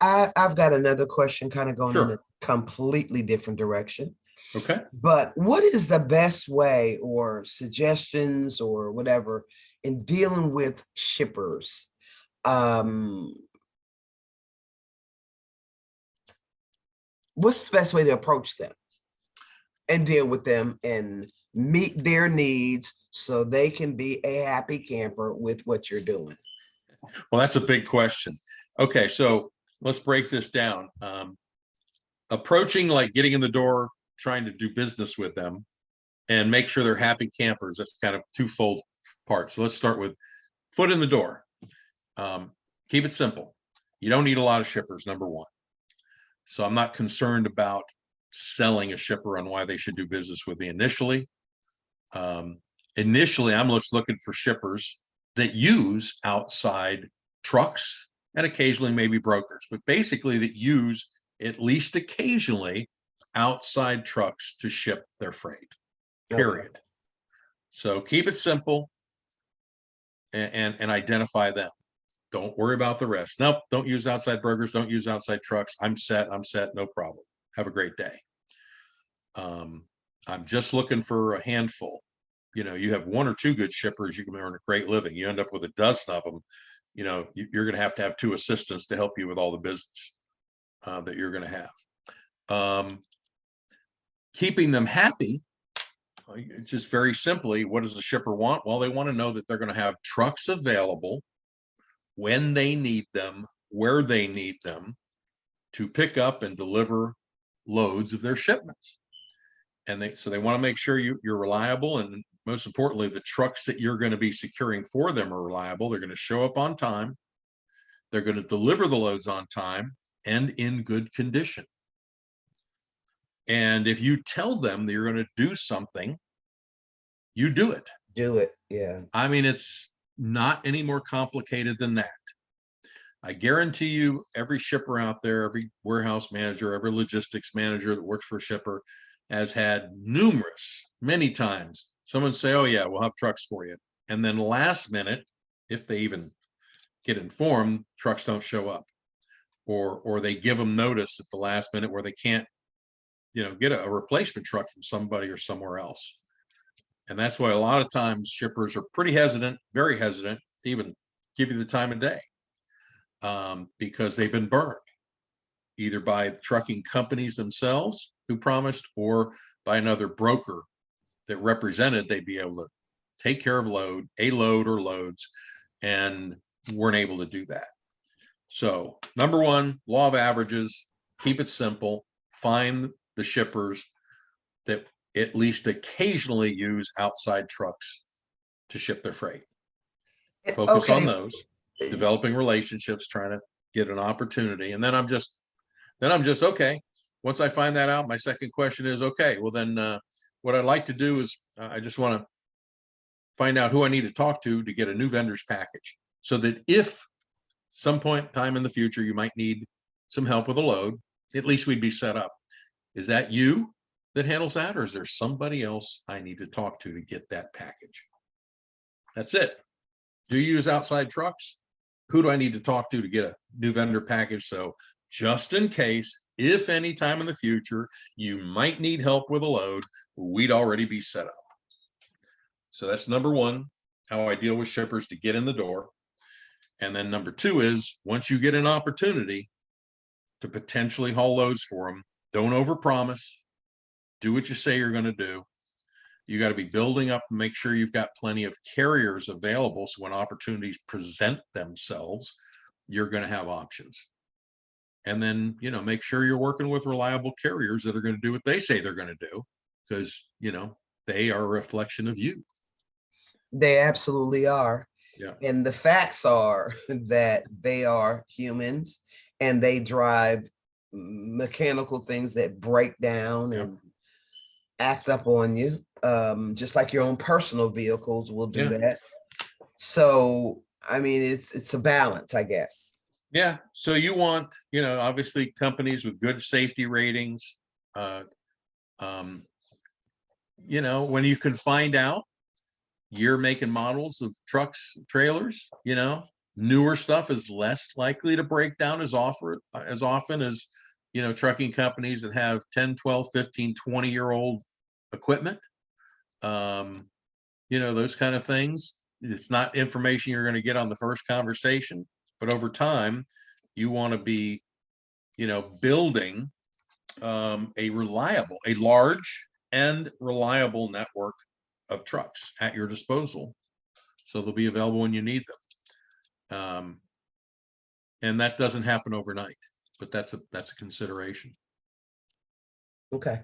I've got another question kind of going in a Sure. completely different direction. Okay. But what is the best way or suggestions or whatever in dealing with shippers? Um, what's the best way to approach them and deal with them and meet their needs so they can be a happy camper with what you're doing? Well, that's a big question. Okay, so let's break this down. Approaching, like getting in the door, trying to do business with them and make sure they're happy campers. That's kind of twofold part. So let's start with foot in the door. Um, Keep it simple. You don't need a lot of shippers, number one. So I'm not concerned about selling a shipper on why they should do business with me initially. Um, Initially, I'm just looking for shippers that use outside trucks and occasionally maybe brokers, but basically that use at least occasionally outside trucks to ship their freight, Okay. period. So keep it simple and identify them. Don't worry about the rest. Nope, don't use outside brokers, don't use outside trucks. I'm set, no problem. Have a great day. Um, I'm just looking for a handful. You have one or two good shippers, you can earn a great living. You end up with a dozen of them, you're going to have two assistants to help you with all the business that you're going to have. Keeping them happy, just very simply, what does the shipper want? Well, they want to know that they're going to have trucks available when they need them, where they need them to pick up and deliver loads of their shipments. And they want to make sure you're reliable, and most importantly, the trucks that you're going to be securing for them are reliable. They're going to show up on time. They're going to deliver the loads on time and in good condition. And if you tell them that you're going to do something, you do it. Do it. Yeah. I mean, it's not any more complicated than that. I guarantee you, every shipper out there, every warehouse manager, every logistics manager that works for a shipper has had many times, someone say, oh yeah, we'll have trucks for you. And then last minute, if they even get informed, trucks don't show up, or they give them notice at the last minute where they can't, get a replacement truck from somebody or somewhere else. And that's why a lot of times shippers are pretty hesitant, very hesitant to even give you the time of day, because they've been burned either by the trucking companies themselves who promised, or by another broker that represented they'd be able to take care of a load or loads, and weren't able to do that. So number one, law of averages, keep it simple, find the shippers that at least occasionally use outside trucks to ship their freight. Focus on Okay. those, developing relationships, trying to get an opportunity. And then I'm just okay. Once I find that out, my second question is, okay, well then what I'd like to do is I just want to find out who I need to talk to get a new vendor's package, so that if some point in time in the future you might need some help with a load, at least we'd be set up. Is that you that handles that, or is there somebody else I need to talk to get that package? That's it. Do you use outside trucks? Who do I need to talk to get a new vendor package? So just in case, if any time in the future you might need help with a load, we'd already be set up. So that's number one, how I deal with shippers to get in the door. And then number two is, once you get an opportunity to potentially haul loads for them, don't overpromise. Do what you say you're going to do. You got to be building up and make sure you've got plenty of carriers available, so when opportunities present themselves, you're going to have options. And then, make sure you're working with reliable carriers that are going to do what they say they're going to do, because, they are a reflection of you. They absolutely are. Yeah. And the facts are that they are humans and they drive mechanical things that break down and act up on you. Just like your own personal vehicles will do that. So, I mean, it's a balance, I guess. Yeah. So you want, obviously companies with good safety ratings. When you can find out year, make, and models of trucks, trailers, Newer stuff is less likely to break down as often as, you know, trucking companies that have 10, 12, 15, 20-year-old equipment. You know, those kind of things. It's not information you're going to get on the first conversation, but over time, you want to be, you know, building a large and reliable network of trucks at your disposal, so they'll be available when you need them. And that doesn't happen overnight, but that's a consideration. Okay.